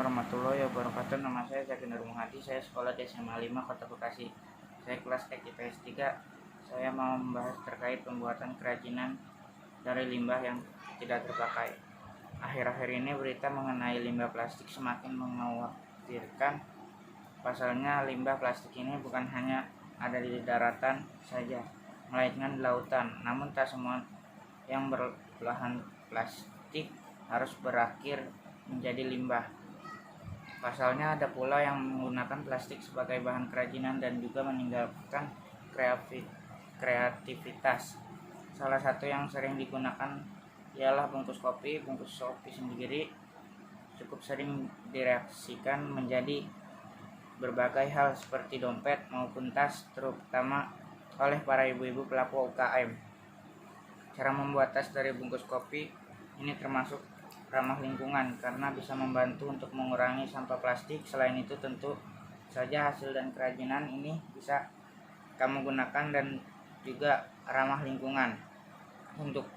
warahmatullahi wabarakatuh. Nama saya Zakin Nur Muhadi. Saya sekolah di SMA 5 Kota Bekasi. Saya kelas IPS 3. Saya mau membahas terkait pembuatan kerajinan dari limbah yang tidak terpakai. Akhir-akhir ini berita mengenai limbah plastik semakin mengkhawatirkan. Pasalnya limbah plastik ini bukan hanya ada di daratan saja, melainkan di lautan. Namun tak semua yang berbahan plastik harus berakhir menjadi limbah. Pasalnya ada pula yang menggunakan plastik sebagai bahan kerajinan dan juga meninggalkan kreativitas. Salah satu yang sering digunakan ialah bungkus kopi. Bungkus kopi sendiri cukup sering direaksikan menjadi berbagai hal seperti dompet maupun tas, terutama oleh para ibu-ibu pelaku UKM. Cara membuat tas dari bungkus kopi ini termasuk ramah lingkungan karena bisa membantu untuk mengurangi sampah plastik. Selain itu tentu saja hasil dan kerajinan ini bisa kamu gunakan dan juga ramah lingkungan. Untuk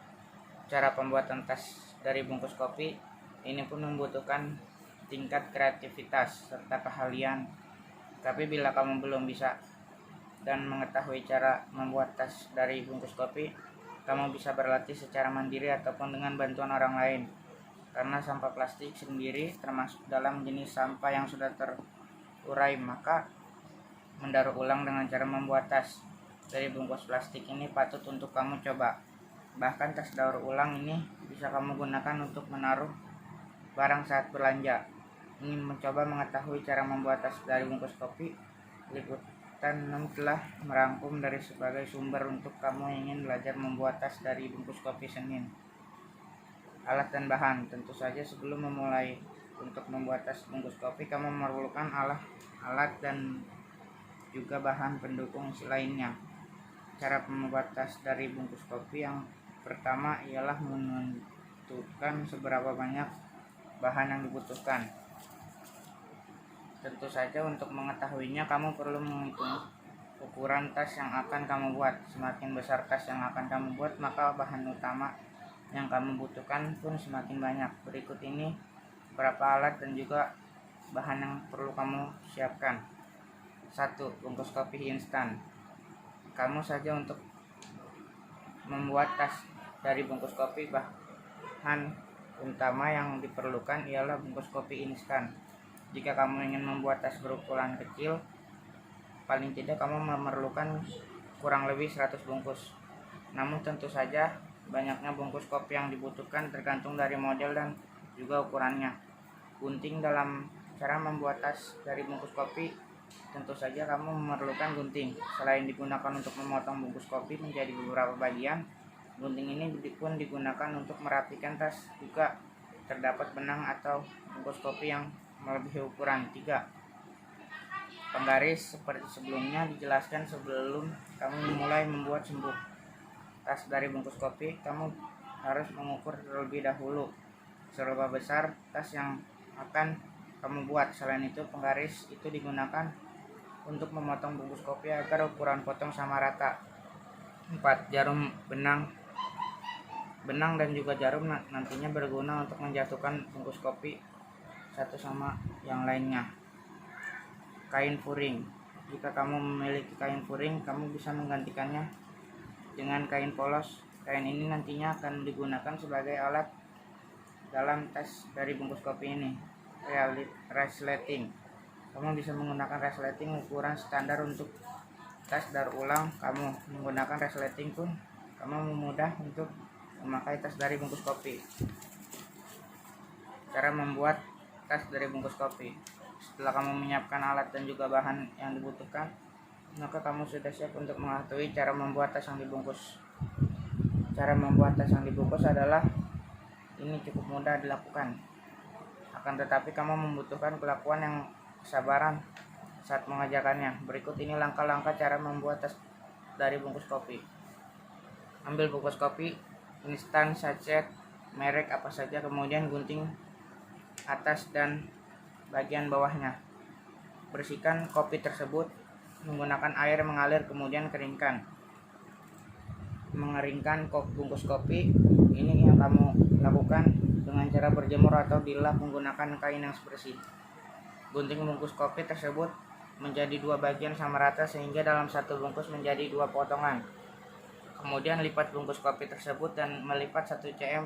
cara pembuatan tas dari bungkus kopi ini pun membutuhkan tingkat kreativitas serta keahlian. Tapi bila kamu belum bisa dan mengetahui cara membuat tas dari bungkus kopi, kamu bisa berlatih secara mandiri ataupun dengan bantuan orang lain. Karena sampah plastik sendiri termasuk dalam jenis sampah yang sudah terurai, maka mendaur ulang dengan cara membuat tas dari bungkus plastik ini patut untuk kamu coba. Bahkan tas daur ulang ini bisa kamu gunakan untuk menaruh barang saat belanja. Ingin mencoba mengetahui cara membuat tas dari bungkus kopi? Liputan 6 telah merangkum dari sebagai sumber untuk kamu yang ingin belajar membuat tas dari bungkus kopi Senin. Alat dan bahan. Tentu saja sebelum memulai untuk membuat tas bungkus kopi, kamu memerlukan alat dan juga bahan pendukung lainnya. Cara membuat tas dari bungkus kopi yang pertama ialah menentukan seberapa banyak bahan yang dibutuhkan. Tentu saja untuk mengetahuinya kamu perlu menghitung ukuran tas yang akan kamu buat. Semakin besar tas yang akan kamu buat, maka bahan utama yang kamu butuhkan pun semakin banyak. Berikut ini beberapa alat dan juga bahan yang perlu kamu siapkan. 1. Bungkus kopi instan. Kamu saja untuk membuat tas dari bungkus kopi, bahan utama yang diperlukan ialah bungkus kopi instan. Jika kamu ingin membuat tas berukuran kecil, paling tidak kamu memerlukan kurang lebih 100 bungkus. Namun tentu saja banyaknya bungkus kopi yang dibutuhkan tergantung dari model dan juga ukurannya. Gunting. Dalam cara membuat tas dari bungkus kopi, tentu saja kamu memerlukan gunting. Selain digunakan untuk memotong bungkus kopi menjadi beberapa bagian, gunting ini pun digunakan untuk merapikan tas. Juga terdapat benang atau bungkus kopi yang melebihi ukuran. 3. Penggaris. Seperti sebelumnya dijelaskan, sebelum kamu mulai membuat tas dari bungkus kopi, kamu harus mengukur terlebih dahulu seberapa besar tas yang akan kamu buat. Selain itu, penggaris itu digunakan untuk memotong bungkus kopi agar ukuran potong sama rata. 4. Jarum. Benang dan juga jarum nantinya berguna untuk menjatuhkan bungkus kopi satu sama yang lainnya. Kain furing. Jika kamu memiliki kain furing, kamu bisa menggantikannya dengan kain polos. Kain ini nantinya akan digunakan sebagai alat dalam tas dari bungkus kopi ini. Resleting. Kamu bisa menggunakan resleting ukuran standar untuk tas daur ulang. Kamu menggunakan resleting pun kamu mudah untuk memakai tas dari bungkus kopi. Cara membuat tas dari bungkus kopi. Setelah kamu menyiapkan alat dan juga bahan yang dibutuhkan, maka kamu sudah siap untuk mengetahui cara membuat tas yang dibungkus. Cara membuat tas yang dibungkus adalah ini cukup mudah dilakukan. Akan tetapi kamu membutuhkan kelakuan yang kesabaran saat mengerjakannya. Berikut ini langkah-langkah cara membuat tas dari bungkus kopi. Ambil bungkus kopi instan sachet merek apa saja, kemudian gunting atas dan bagian bawahnya. Bersihkan kopi tersebut menggunakan air mengalir, kemudian keringkan. Mengeringkan bungkus kopi ini yang kamu lakukan dengan cara berjemur atau dilap menggunakan kain yang bersih. gunting bungkus kopi tersebut menjadi 2 bagian sama rata sehingga dalam satu bungkus menjadi 2 potongan. Kemudian lipat bungkus kopi tersebut dan melipat 1 cm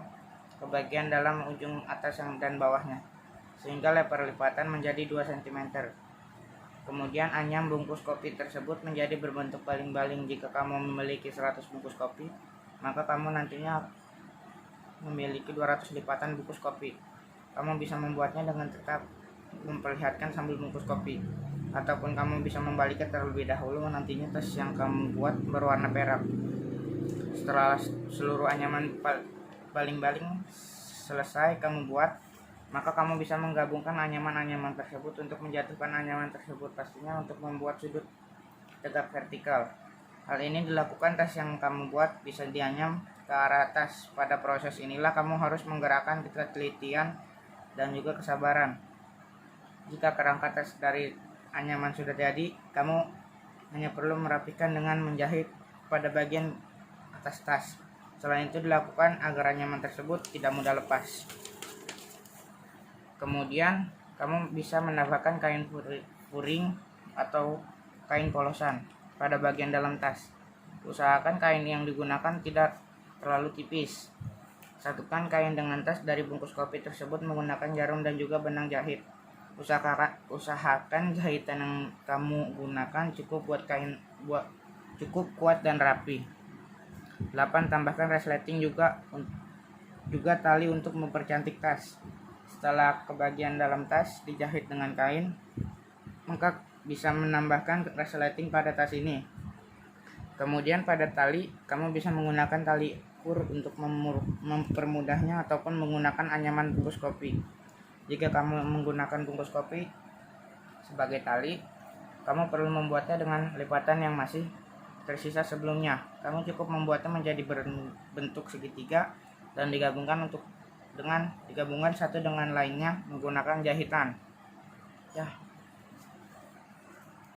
ke bagian dalam ujung atas dan bawahnya sehingga lebar lipatan menjadi 2 cm. Kemudian anyam bungkus kopi tersebut menjadi berbentuk baling-baling. Jika kamu memiliki 100 bungkus kopi, maka kamu nantinya memiliki 200 lipatan bungkus kopi. Kamu bisa membuatnya dengan tetap memperlihatkan sambil bungkus kopi, ataupun kamu bisa membaliknya terlebih dahulu. Nantinya tas yang kamu buat berwarna perak. Setelah seluruh anyaman baling-baling selesai kamu buat, maka kamu bisa menggabungkan anyaman-anyaman tersebut untuk menjatuhkan anyaman tersebut, pastinya untuk membuat sudut tegak vertikal. Hal ini dilakukan tas yang kamu buat bisa dianyam ke arah atas. Pada proses inilah kamu harus menggerakkan ketelitian dan juga kesabaran. Jika kerangka tas dari anyaman sudah jadi, kamu hanya perlu merapikan dengan menjahit pada bagian atas tas. Selain itu dilakukan agar anyaman tersebut tidak mudah lepas. Kemudian kamu bisa menambahkan kain puring atau kain polosan pada bagian dalam tas. Usahakan kain yang digunakan tidak terlalu tipis. Satukan kain dengan tas dari bungkus kopi tersebut menggunakan jarum dan juga benang jahit. Usahakan jahitan yang kamu gunakan cukup kuat dan rapi. 8. Tambahkan resleting juga tali untuk mempercantik tas. Setelah kebagian dalam tas dijahit dengan kain, maka bisa menambahkan resleting pada tas ini. Kemudian pada tali, kamu bisa menggunakan tali ukur untuk mempermudahnya ataupun menggunakan anyaman bungkus kopi. Jika kamu menggunakan bungkus kopi sebagai tali, kamu perlu membuatnya dengan lipatan yang masih tersisa sebelumnya. Kamu cukup membuatnya menjadi berbentuk segitiga dan digabungkan satu dengan lainnya menggunakan jahitan. Ya,